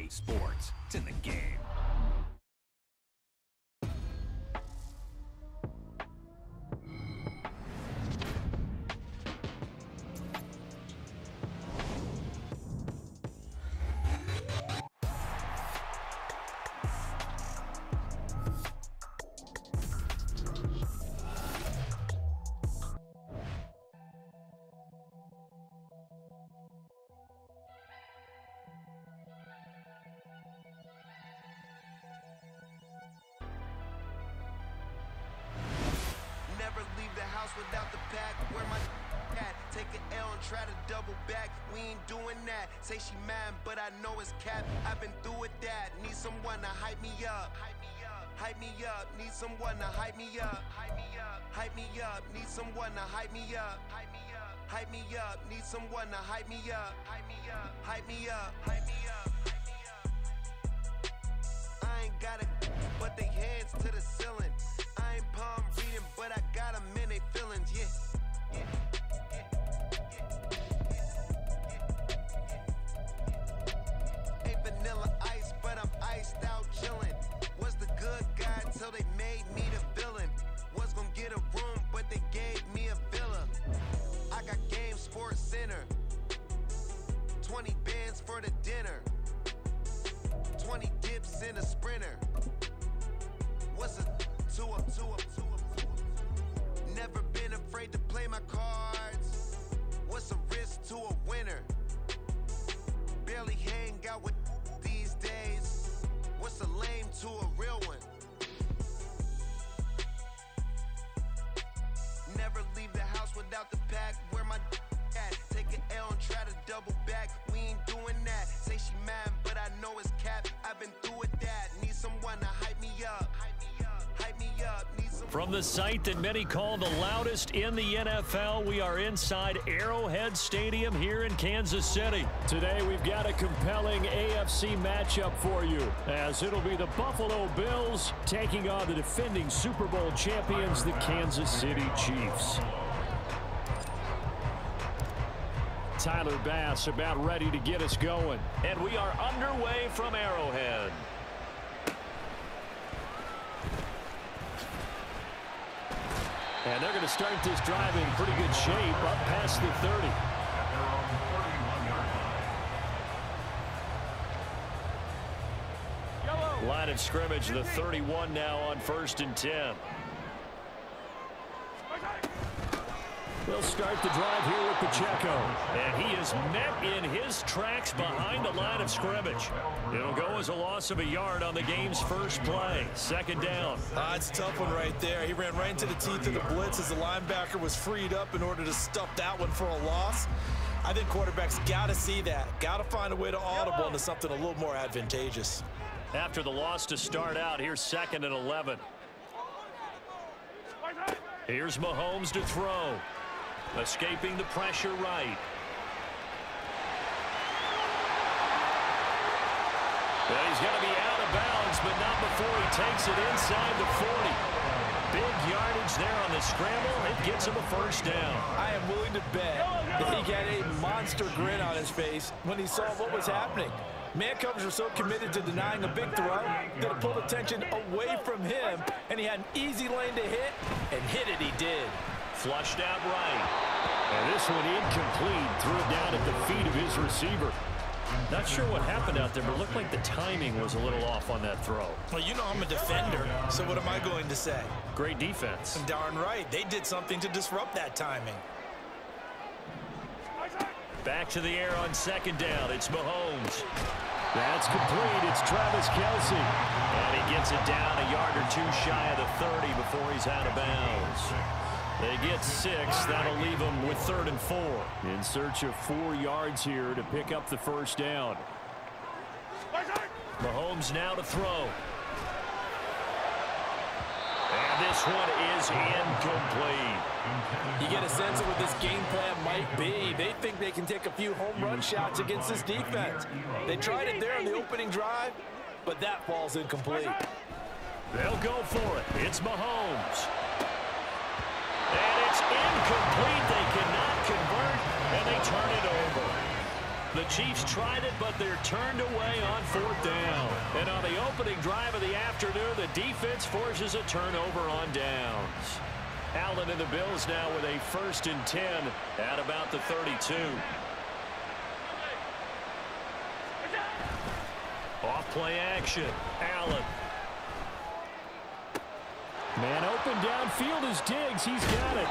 Sports. It's in the game. Never leave the house without the pack. Where my at? Take an L and try to double back. We ain't doing that. Say she mad, but I know it's cap. I've been through with that. Need someone to hype me up. Hype me up. Need someone to hype me up. Hype me up. Need someone to hype me up. Hype me up. Need someone to hype me up. Hype me up. Hype me up. Hype me up. I ain't got it, but they hands to the ceiling. I ain't palm reading, but I got them in they feelings, yeah. Ain't vanilla ice, but I'm iced out chillin'. Was the good guy till they made me the villain. Was gonna get a room, but they gave me a villa. I got Game Sports Center. 20 bands for the dinner. 20 dips in a sprinter. What's a two up? Never been afraid to play my cards. What's a risk to a winner? Barely hang out with these days. What's a lame to a real one? Never leave the house without the pack. Where my at? Take an L and try to double back. We ain't doing that. Say she mad, but I know it's cap. I've been through with that. Need someone to hype me up. Hype me up. Need some. From the site that many call the loudest in the NFL, we are inside Arrowhead Stadium here in Kansas City. Today we've got a compelling AFC matchup for you, as it'll be the Buffalo Bills taking on the defending Super Bowl champions, the Kansas City Chiefs. Tyler Bass about ready to get us going. And we are underway from Arrowhead. And they're going to start this drive in pretty good shape, up past the 30. Line of scrimmage, the 31 now on 1st and 10. They'll start the drive here with Pacheco. And he is met in his tracks behind the line of scrimmage. It'll go as a loss of a yard on the game's first play. 2nd down. It's a tough one right there. He ran right into the teeth of the blitz as the linebacker was freed up in order to stuff that one for a loss. I think quarterbacks got to see that. Got to find a way to audible into something a little more advantageous. After the loss to start out, here's 2nd and 11. Here's Mahomes to throw. Escaping the pressure right. Well, he's going to be out of bounds, but not before he takes it inside the 40. Big yardage there on the scramble. It gets him a 1st down. I am willing to bet that he got a monster grin on his face when he saw what was happening. Man coverage were so committed to denying a big throw that it pulled attention away from him, and he had an easy lane to hit, and hit it he did. Flushed out right. And this one incomplete. Threw it down at the feet of his receiver. Not sure what happened out there, but it looked like the timing was a little off on that throw. Well, you know I'm a defender, so what am I going to say? Great defense. Darn right. They did something to disrupt that timing. Back to the air on 2nd down. It's Mahomes. That's complete. It's Travis Kelce. And he gets it down a yard or two shy of the 30 before he's out of bounds. They get 6. That'll leave them with 3rd and 4. In search of 4 yards here to pick up the 1st down. Mahomes now to throw. And this one is incomplete. You get a sense of what this game plan might be. They think they can take a few home run shots against this defense. They tried it there in the opening drive, but that falls incomplete. They'll go for it. It's Mahomes. And it's incomplete. They cannot convert, and they turn it over. The Chiefs tried it, but they're turned away on 4th down. And on the opening drive of the afternoon, the defense forces a turnover on downs. Allen and the Bills now with a 1st and 10 at about the 32. Off play action. Allen. Man open downfield is Diggs. He's got it.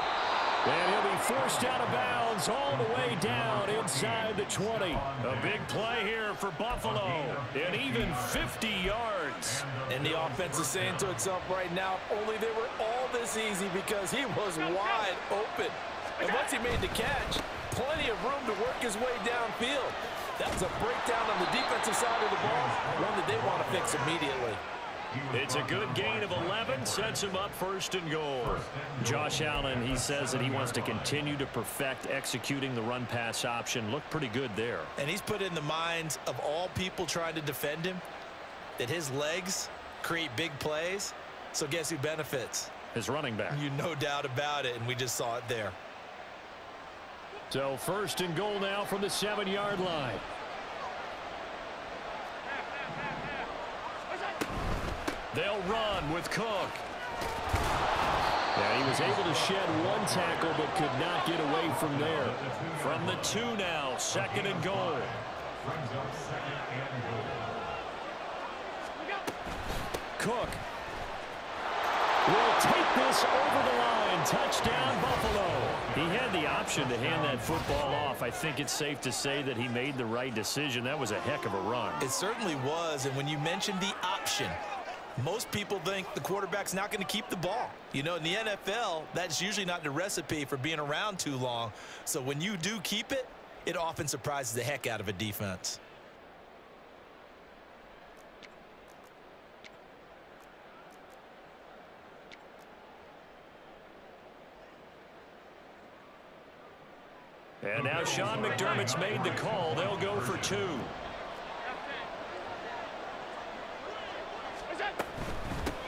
And he'll be forced out of bounds all the way down inside the 20. A big play here for Buffalo. And even 50 yards. And the offense is saying to itself right now, only they were all this easy because he was wide open. And once he made the catch, plenty of room to work his way downfield. That was a breakdown on the defensive side of the ball, one that they want to fix immediately. It's a good gain of 11, sets him up 1st and goal. Josh Allen, he says that he wants to continue to perfect executing the run-pass option. Looked pretty good there. And he's put in the minds of all people trying to defend him that his legs create big plays. So guess who benefits? His running back. You no doubt about it, and we just saw it there. So 1st and goal now from the 7-yard line. They'll run with Cook. Yeah, he was able to shed one tackle but could not get away from there. From the 2 now, 2nd and goal. Cook will take this over the line. Touchdown, Buffalo. He had the option to hand that football off. I think it's safe to say that he made the right decision. That was a heck of a run. It certainly was, and when you mentioned the option, most people think the quarterback's not going to keep the ball. You know, in the NFL, that's usually not the recipe for being around too long. So when you do keep it, it often surprises the heck out of a defense. And now Sean McDermott's made the call. They'll go for 2.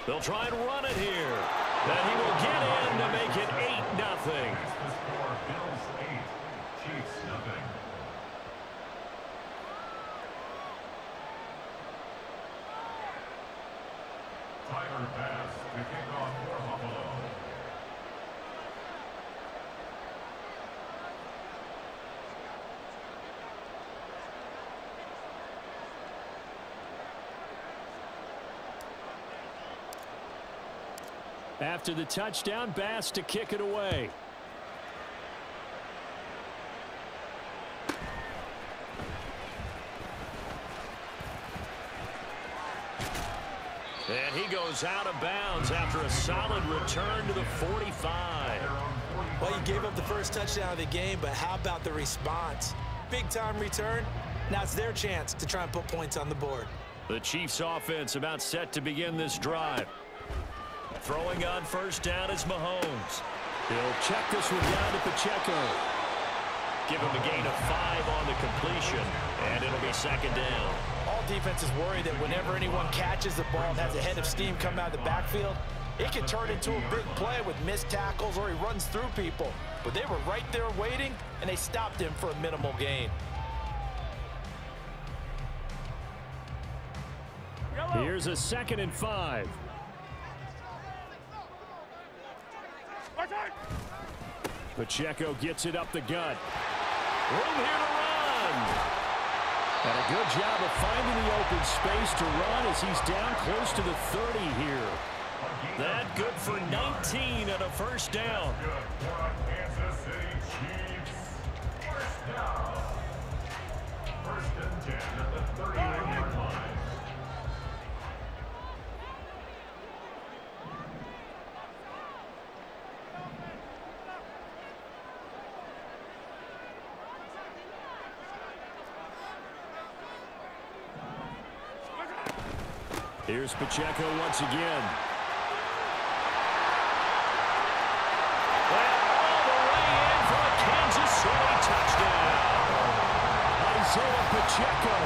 They'll try and run it here. And he will get in to make it 8-0. Tyler Bass to kick off for Buffalo. After the touchdown, Bass to kick it away. And he goes out of bounds after a solid return to the 45. Well, you gave up the first touchdown of the game, but how about the response? Big-time return. Now it's their chance to try and put points on the board. The Chiefs offense about set to begin this drive. Throwing on 1st down is Mahomes. He'll check this one down to Pacheco. Give him a gain of 5 on the completion, and it'll be 2nd down. All defenses worry that whenever anyone catches the ball and has a head of steam come out of the backfield, it can turn into a big play with missed tackles or he runs through people. But they were right there waiting, and they stopped him for a minimal gain. Here's a 2nd and 5. Pacheco gets it up the gut. Room here to run. And a good job of finding the open space to run as he's down close to the 30 here. That good for 19 and a 1st down. Kansas City Chiefs. 1st down. 1st and 10 at the 31-yard line. Here's Pacheco once again. Well, all the way in for a Kansas City touchdown. Isaiah Pacheco,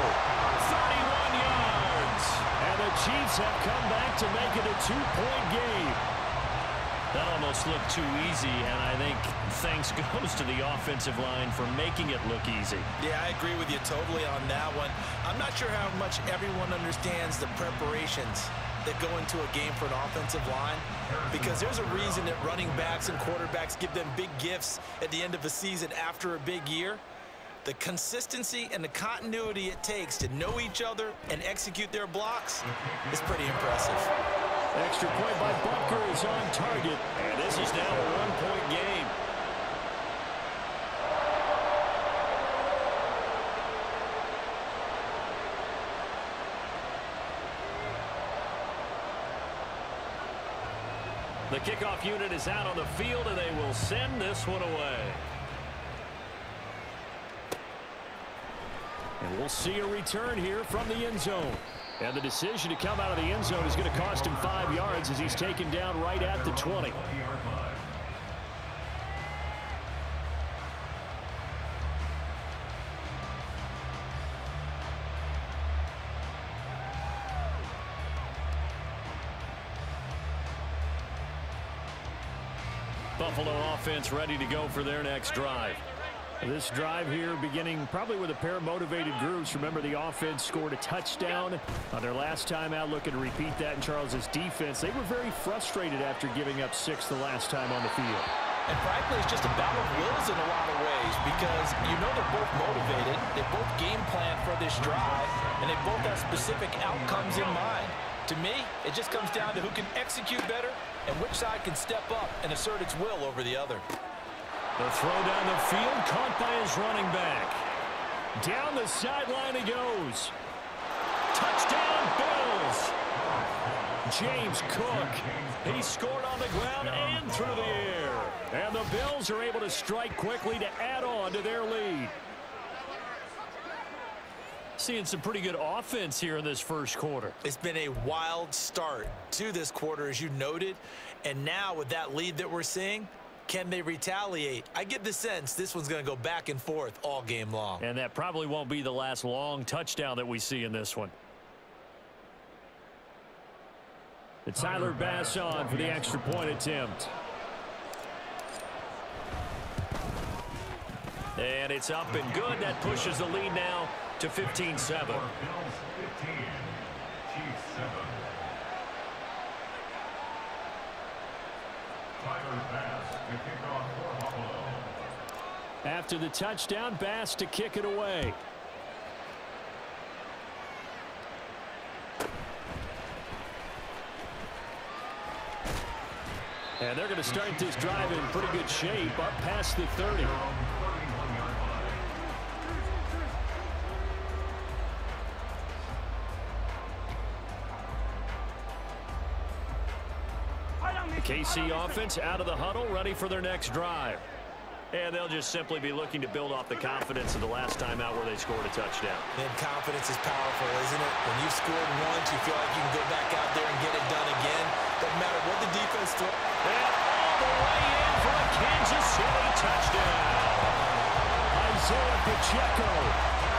31 yards. And the Chiefs have come back to make it a 2-point game. That almost looked too easy, and I think thanks goes to the offensive line for making it look easy. Yeah, I agree with you totally on that one. I'm not sure how much everyone understands the preparations that go into a game for an offensive line, because there's a reason that running backs and quarterbacks give them big gifts at the end of a season after a big year. The consistency and the continuity it takes to know each other and execute their blocks is pretty impressive. Extra point by Butker is on target, and this is now a one-point game. The kickoff unit is out on the field, and they will send this one away. And we'll see a return here from the end zone. And the decision to come out of the end zone is going to cost him 5 yards as he's taken down right at the 20. Buffalo offense ready to go for their next drive. This drive here beginning probably with a pair of motivated groups. Remember, the offense scored a touchdown on their last time out, looking to repeat that in Charles's defense. They were very frustrated after giving up 6 the last time on the field. And frankly, it's just a battle of wills in a lot of ways, because you know they're both motivated, they both game plan for this drive, and they both have specific outcomes in mind. To me, it just comes down to who can execute better and which side can step up and assert its will over the other. The throw down the field, caught by his running back. Down the sideline he goes. Touchdown, Bills! James Cook, he scored on the ground and through the air. And the Bills are able to strike quickly to add on to their lead. Seeing some pretty good offense here in this first quarter. It's been a wild start to this quarter, as you noted. And now with that lead that we're seeing, can they retaliate? I get the sense this one's going to go back and forth all game long. And that probably won't be the last long touchdown that we see in this one. It's Tyler Bass on for the extra point attempt. And it's up and good. That pushes the lead now to 15-7. After the touchdown, Bass to kick it away. And they're going to start this drive in pretty good shape, up past the 30. KC offense out of the huddle, ready for their next drive. And they'll just simply be looking to build off the confidence of the last time out where they scored a touchdown. And confidence is powerful, isn't it? When you've scored once, you feel like you can go back out there and get it done again. Doesn't matter what the defense throws. And all the way in for a Kansas City touchdown. Isaiah Pacheco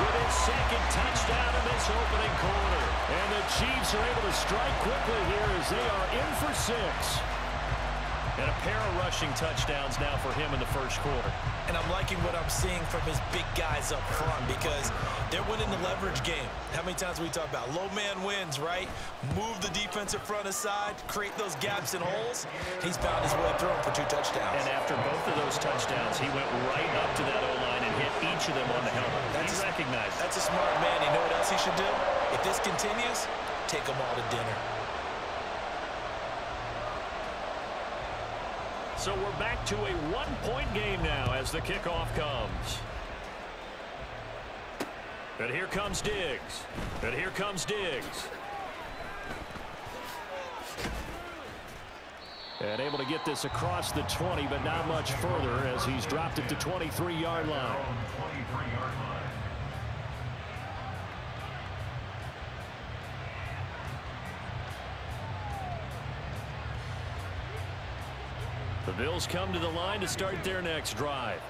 with his second touchdown in this opening quarter. And the Chiefs are able to strike quickly here as they are in for 6. And a pair of rushing touchdowns now for him in the first quarter. And I'm liking what I'm seeing from his big guys up front, because they're winning the leverage game. How many times we talk about low man wins, right? Move the defensive front aside, create those gaps and holes. He's found his way through them for 2 touchdowns. And after both of those touchdowns, he went right up to that O-line and hit each of them on the helmet. He recognized it. That's a smart man. You know what else he should do? If this continues, take them all to dinner. So we're back to a one-point game now as the kickoff comes. And here comes Diggs. And here comes Diggs. And able to get this across the 20, but not much further as he's dropped it to 23-yard line. The Bills come to the line to start their next drive.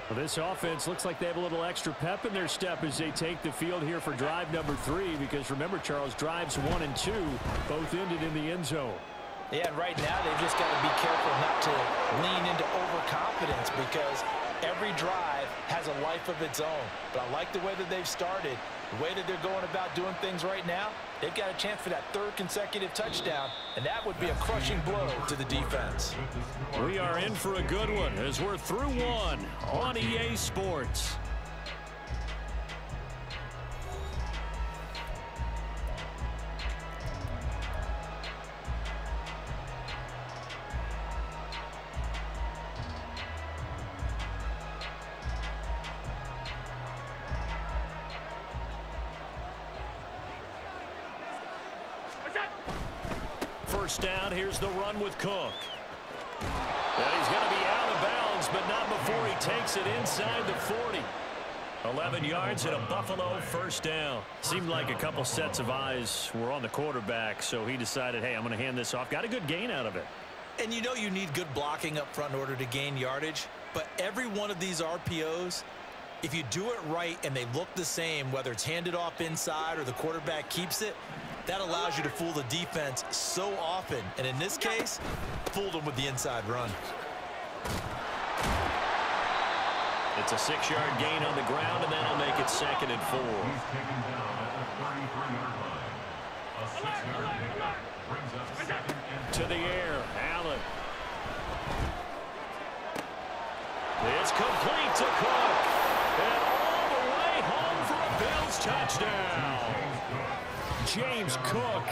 Well, this offense looks like they have a little extra pep in their step as they take the field here for drive number 3, because remember, Charles, drives 1 and 2 both ended in the end zone. Yeah, and right now they've just got to be careful not to lean into overconfidence because every drive has a life of its own. But I like the way that they've started, the way that they're going about doing things right now. They've got a chance for that third consecutive touchdown, and that would be a crushing blow to the defense. We are in for a good one as we're through one on EA Sports. First down, here's the run with Cook. And he's going to be out of bounds, but not before he takes it inside the 40. 11 yards and a Buffalo first down. Seemed like a couple sets of eyes were on the quarterback, so he decided, hey, I'm going to hand this off. Got a good gain out of it. And you know you need good blocking up front in order to gain yardage, but every one of these RPOs, if you do it right and they look the same, whether it's handed off inside or the quarterback keeps it, that allows you to fool the defense so often. And in this case, fooled them with the inside run. It's a 6-yard gain on the ground, and that'll make it 2nd and 4. He's taken down at the 33-yard line. A 6-yard pickup brings up 2nd and 4. To the air, Allen. It's complete to Cook. And all the way home for a Bills touchdown. James Cook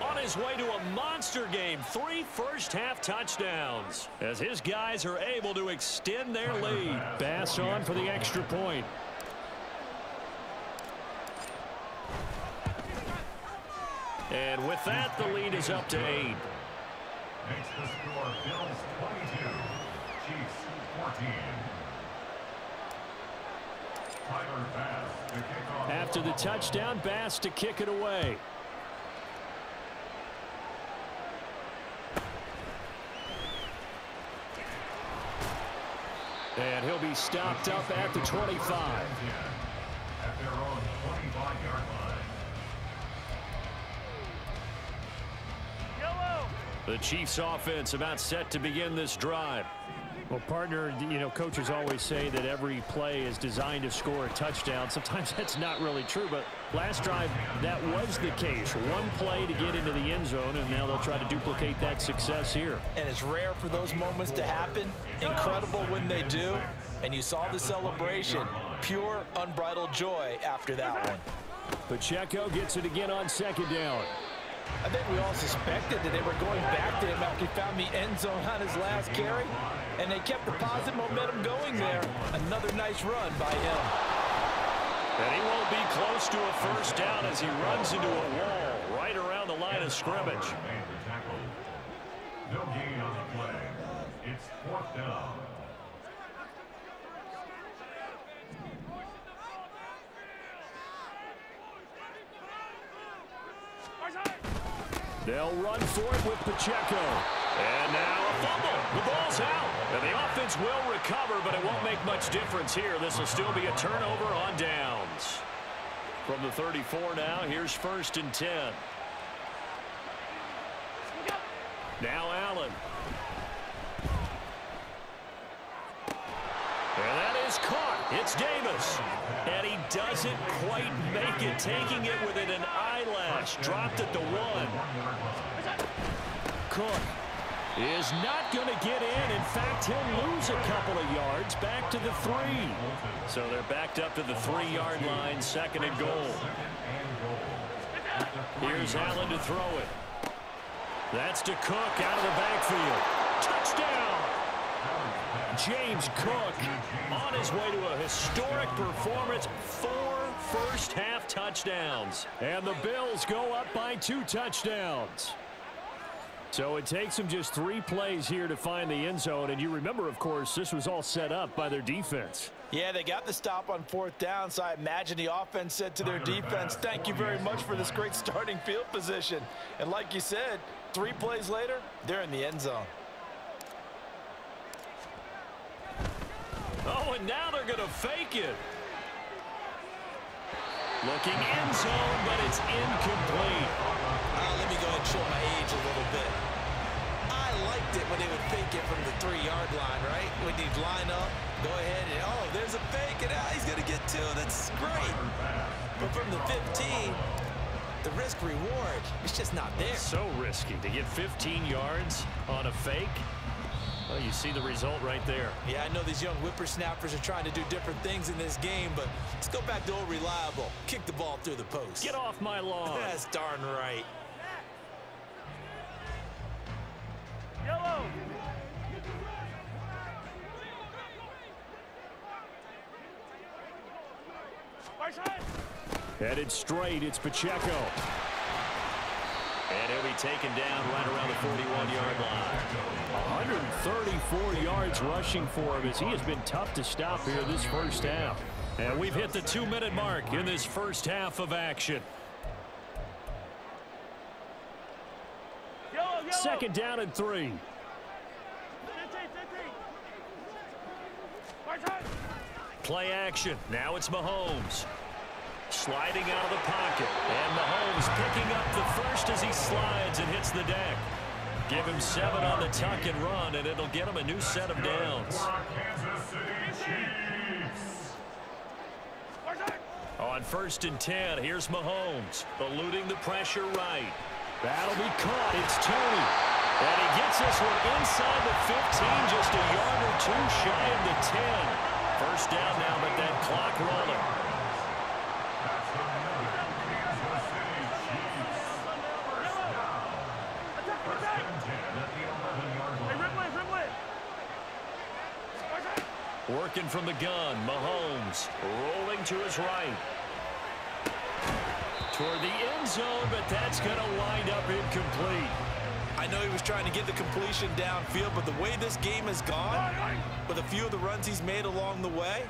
on his way to a monster game. 3 first-half touchdowns as his guys are able to extend their lead. Bass on for the extra point. And with that, the lead is up to 8. Makes the score Bills 22, Chiefs 14. Tyler Bass to kick off. After the touchdown, Bass to kick it away. And he'll be stopped up at the 25. At their own 25-yard line. The Chiefs offense about set to begin this drive. Well, partner, you know, coaches always say that every play is designed to score a touchdown. Sometimes that's not really true, but last drive, that was the case. One play to get into the end zone, and now they'll try to duplicate that success here. And it's rare for those moments to happen. Incredible when they do. And you saw the celebration. Pure, unbridled joy after that one. Pacheco gets it again on 2nd down. I think we all suspected that they were going back to him after he found the end zone on his last carry, and they kept the positive momentum going there. Another nice run by him. And he won't be close to a first down as he runs into a wall right around the line of scrimmage. Made the tackle. No gain on the play. It's 4th down. They'll run for it with Pacheco. And now a fumble. The ball's out. And the offense will recover, but it won't make much difference here. This will still be a turnover on downs. From the 34 now, here's 1st and 10. Now Allen. And that is caught. It's Davis. And he doesn't quite make it, taking it within an eyelash. Dropped at the 1. Cook is not going to get in. In fact, he'll lose a couple of yards back to the 3. So they're backed up to the 3-yard line, 2nd and goal. Here's Allen to throw it. That's to Cook out of the backfield. Touchdown! James Cook on his way to a historic performance. 4 first-half touchdowns. And the Bills go up by 2 touchdowns. So it takes them just 3 plays here to find the end zone. And you remember, of course, this was all set up by their defense. Yeah, they got the stop on 4th down, so I imagine the offense said to their defense, thank you very much for this great starting field position. And like you said, 3 plays later, they're in the end zone. Oh, and now they're going to fake it. Looking end zone, but it's incomplete. Let me go ahead and show my age a little bit. it when they would fake it from the 3-yard line, right? When you line up, go ahead, and oh, there's a fake, and he's going to get 2. That's great. But from the 15, the risk-reward, it's just not there. So risky to get 15 yards on a fake. Well, you see the result right there. Yeah, I know these young whippersnappers are trying to do different things in this game, but let's go back to old reliable. Kick the ball through the post. Get off my lawn. That's darn right. Yellow. Headed straight, it's Pacheco. And he'll be taken down right around the 41-yard line. 134 yards rushing for him as he has been tough to stop here this first half. And we've hit the 2-minute mark in this first half of action. Second down and 3. Play action. Now it's Mahomes. Sliding out of the pocket. And Mahomes picking up the first as he slides and hits the deck. Give him 7 on the tuck and run, and it'll get him a new set of downs. On 1st and 10, here's Mahomes, eluding the pressure right. That'll be caught. It's Tony. And he gets this one inside the 15, just a yard or 2 shy of the 10. First down now, but that clock rolling. Working from the gun, Mahomes rolling to his right. Toward the end zone, but that's going to wind up incomplete. I know he was trying to get the completion downfield, but the way this game has gone, with a few of the runs he's made along the way,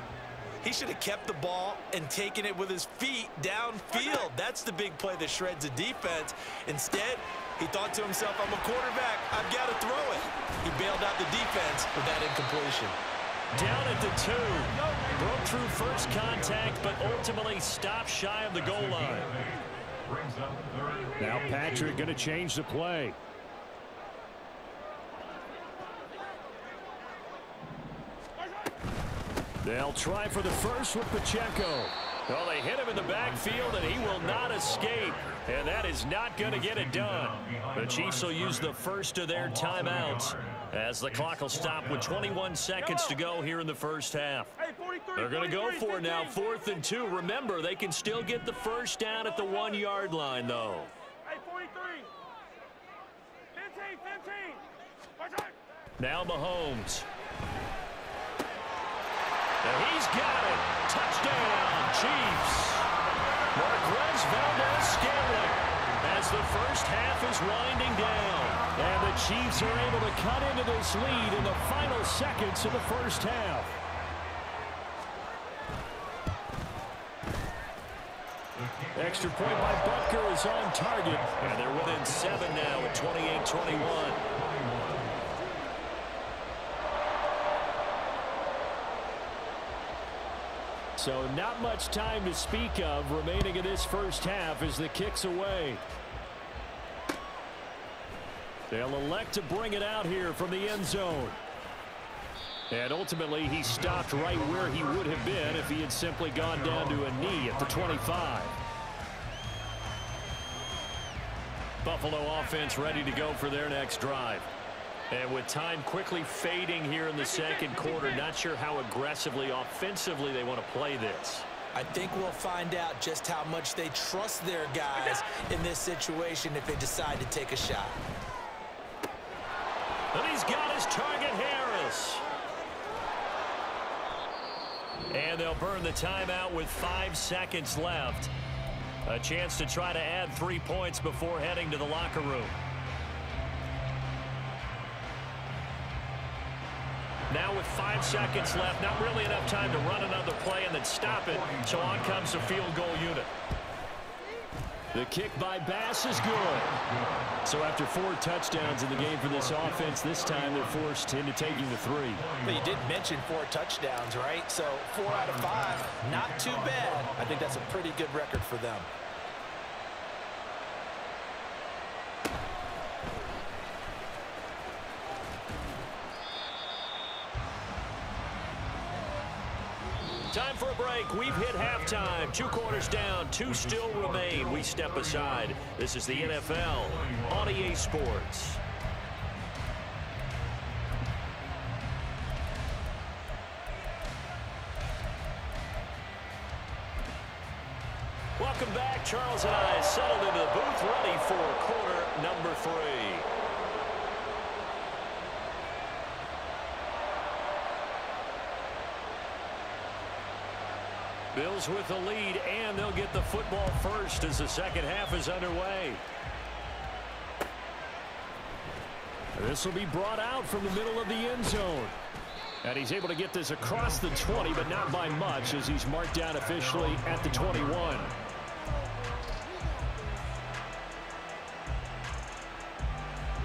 he should have kept the ball and taken it with his feet downfield. That's the big play that shreds the defense. Instead, he thought to himself, I'm a quarterback, I've got to throw it. He bailed out the defense with that incompletion. Down at the 2. Broke through first contact, but ultimately stopped shy of the goal line. Now Patrick going to change the play. They'll try for the first with Pacheco. Well, they hit him in the backfield, and he will not escape. And that is not going to get it done. The Chiefs will use the first of their timeouts as the clock will stop with 21 seconds to go here in the first half. They're going to go for it now, 4th and 2. Remember, they can still get the first down at the 1-yard line, though. Hey, 43. 15. Now Mahomes. And he's got it. Touchdown, Chiefs. Marquez Valdez-Scantling as the first half is winding down. And the Chiefs are able to cut into this lead in the final seconds of the first half. Extra point by Butker is on target. And they're within 7 now at 28-21. So not much time to speak of remaining in this first half as the kick's away. They'll elect to bring it out here from the end zone. And ultimately, he stopped right where he would have been if he had simply gone down to a knee at the 25. Buffalo offense ready to go for their next drive. And with time quickly fading here in the second quarter, not sure how aggressively, offensively they want to play this. I think we'll find out just how much they trust their guys in this situation if they decide to take a shot. And he's got his target, Harris. And they'll burn the timeout with 5 seconds left. A chance to try to add 3 points before heading to the locker room. Now with 5 seconds left, not really enough time to run another play and then stop it. So on comes the field goal unit. The kick by Bass is good. So after 4 touchdowns in the game for this offense, this time they're forced into taking the 3. But you did mention 4 touchdowns, right? So 4 out of 5, not too bad. I think that's a pretty good record for them. Time for a break. We've hit halftime. 2 quarters down. 2 still remain. We step aside. This is the NFL on EA Sports. Welcome back. Charles and I settled into the booth, ready for quarter number 3. Bills with the lead, and they'll get the football first as the second half is underway. This will be brought out from the middle of the end zone. And he's able to get this across the 20, but not by much, as he's marked down officially at the 21.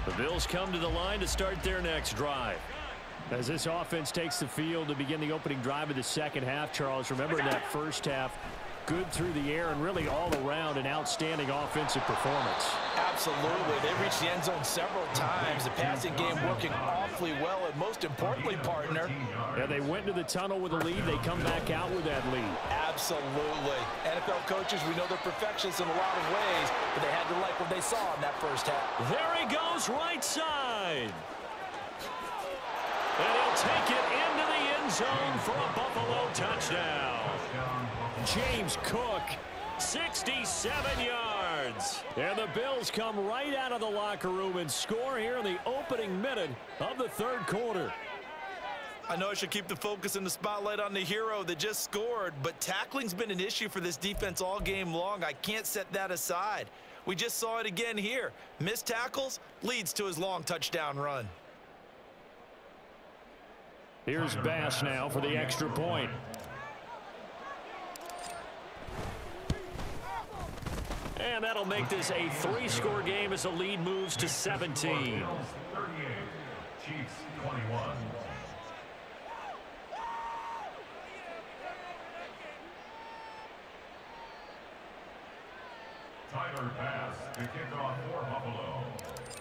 The Bills come to the line to start their next drive. As this offense takes the field to begin the opening drive of the second half, Charles, remember in that first half, good through the air and really all around an outstanding offensive performance. Absolutely. They reached the end zone several times. The passing game working awfully well, and most importantly, partner. Yeah, they went to the tunnel with a lead. They come back out with that lead. Absolutely. NFL coaches, we know they're perfectionists in a lot of ways, but they had to like what they saw in that first half. There he goes, right side. And he'll take it into the end zone for a Buffalo touchdown. James Cook, 67 yards. And the Bills come right out of the locker room and score here in the opening minute of the third quarter. I know I should keep the focus and the spotlight on the hero that just scored, but tackling's been an issue for this defense all game long. I can't set that aside. We just saw it again here. Missed tackles leads to his long touchdown run. Here's Bass now for the extra point. And that'll make this a 3-score game as the lead moves to 17. 38, Chiefs 21. Tyler Bass to kick off for Buffalo.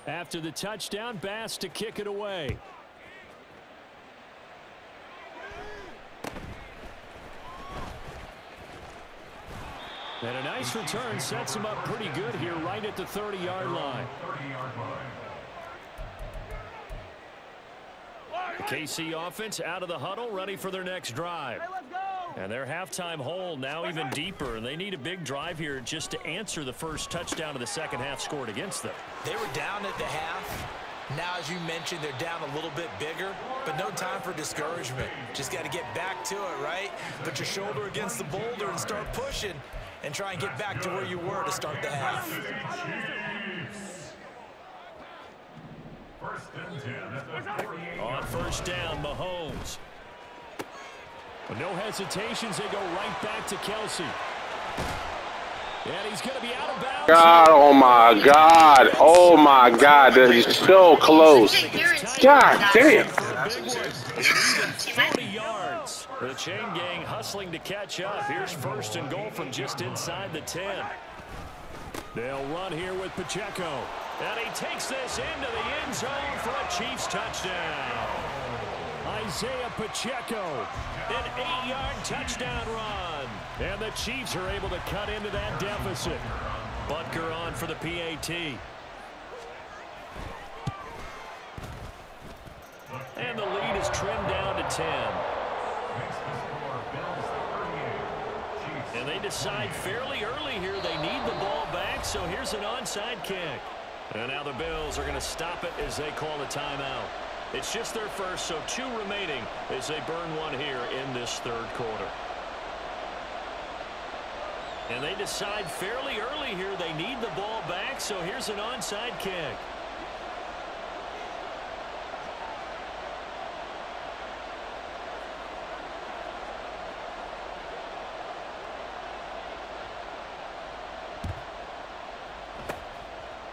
After the touchdown, Bass to kick it away. And a nice return sets him up pretty good here right at the 30-yard line. 30-yard line. The KC offense out of the huddle, ready for their next drive. And their halftime hole now even deeper, and they need a big drive here just to answer the first touchdown of the second half scored against them. They were down at the half. Now, as you mentioned, they're down a little bit bigger, but no time for discouragement. Just got to get back to it, right? Put your shoulder against the boulder and start pushing and try and get back to where you were to start the half. First and 10 at the 48. On first down, Mahomes. With no hesitations, they go right back to Kelsey. And he's going to be out of bounds. God, oh my God. Oh my God. That is so close. God damn. 40 yards. The chain gang hustling to catch up. Here's first and goal from just inside the 10. They'll run here with Pacheco. And he takes this into the end zone for a Chiefs touchdown. Isaiah Pacheco, an 8-yard touchdown run. And the Chiefs are able to cut into that deficit. Butker on for the PAT. And the lead is trimmed down to 10. And they decide fairly early here they need the ball back, so here's an onside kick. And now the Bills are going to stop it as they call a timeout. It's just their first, so 2 remaining as they burn one here in this third quarter. And they decide fairly early here they need the ball back, so here's an onside kick.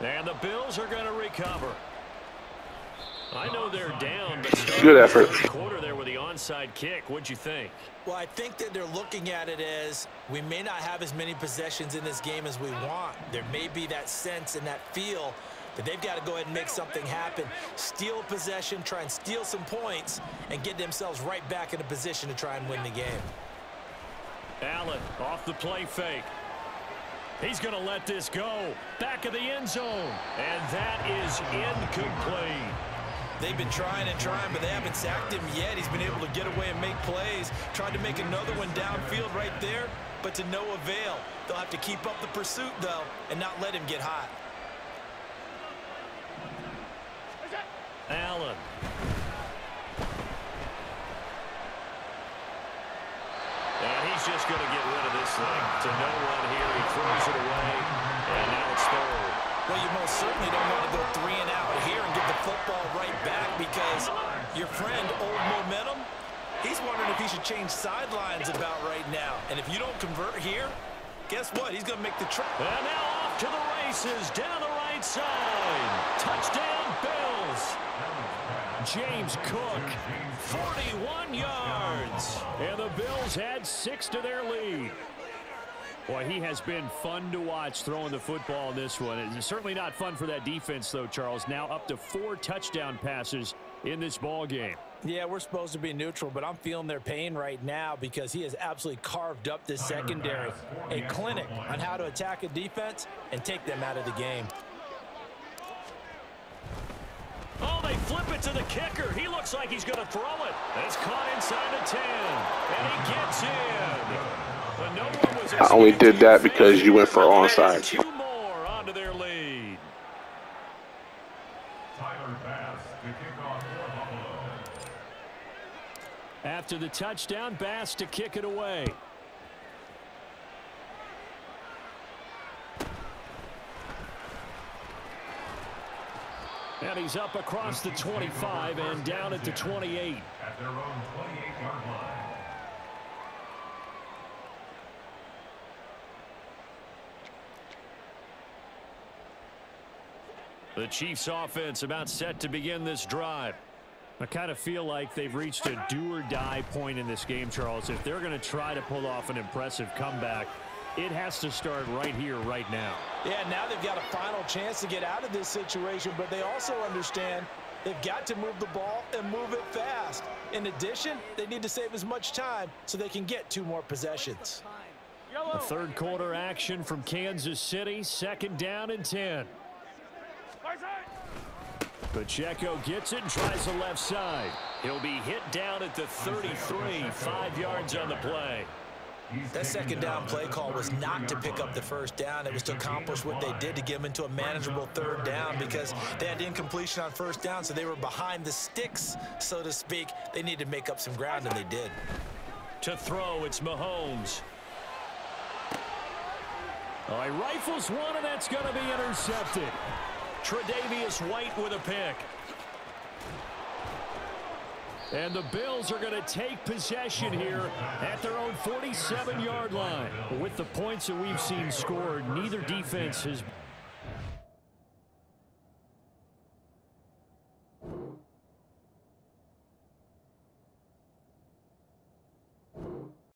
And the Bills are going to recover. I know they're down, but good effort. Quarter there with the onside kick. What'd you think? Well, I think that they're looking at it as we may not have as many possessions in this game as we want. There may be that sense and that feel that they've got to go ahead and make something happen. Steal possession, try and steal some points, and get themselves right back in a position to try and win the game. Allen off the play fake. He's going to let this go. Back of the end zone. And that is incomplete. They've been trying and trying, but they haven't sacked him yet. He's been able to get away and make plays. Tried to make another one downfield right there, but to no avail. They'll have to keep up the pursuit, though, and not let him get hot. Allen. And he's just going to get rid of this thing. To no one here. He throws it away. And now it's third. Well, you most certainly don't want to go 3 and out here and get the football right back because your friend, Old Momentum, he's wondering if he should change sidelines about right now. And if you don't convert here, guess what? He's going to make the trip. And now off to the races down the right side. Touchdown, Bills. James Cook, 41 yards. And the Bills add 6 to their lead. Boy, he has been fun to watch throwing the football in this one. It's certainly not fun for that defense, though, Charles. Now up to 4 touchdown passes in this ball game. Yeah, we're supposed to be neutral, but I'm feeling their pain right now because he has absolutely carved up this secondary. A clinic on how to attack a defense and take them out of the game. Oh, they flip it to the kicker. He looks like he's going to throw it. It's caught inside the 10, and he gets in. But no one was I only did that because you went for onside. 2 more onto their lead. Tyler Bass to kick off for Buffalo. After the touchdown, Bass to kick it away. And he's up across the 25 and down at the 28. At their own 28-yard line. The Chiefs offense about set to begin this drive. I kind of feel like they've reached a do-or-die point in this game, Charles. If they're going to try to pull off an impressive comeback, it has to start right here, right now. Yeah, now they've got a final chance to get out of this situation, but they also understand they've got to move the ball and move it fast. In addition, they need to save as much time so they can get 2 more possessions. A third quarter action from Kansas City, 2nd down and 10. Pacheco gets it and tries the left side. He'll be hit down at the 33, 5 yards on the play. That 2nd down play call was not to pick up the 1st down. It was to accomplish what they did to get them into a manageable 3rd down because they had incompletion on 1st down, so they were behind the sticks, so to speak. They needed to make up some ground, and they did. To throw, it's Mahomes. Oh, he rifles one, and that's going to be intercepted. Tre'Davious White with a pick. And the Bills are going to take possession here at their own 47-yard line. With the points that we've seen scored, neither defense has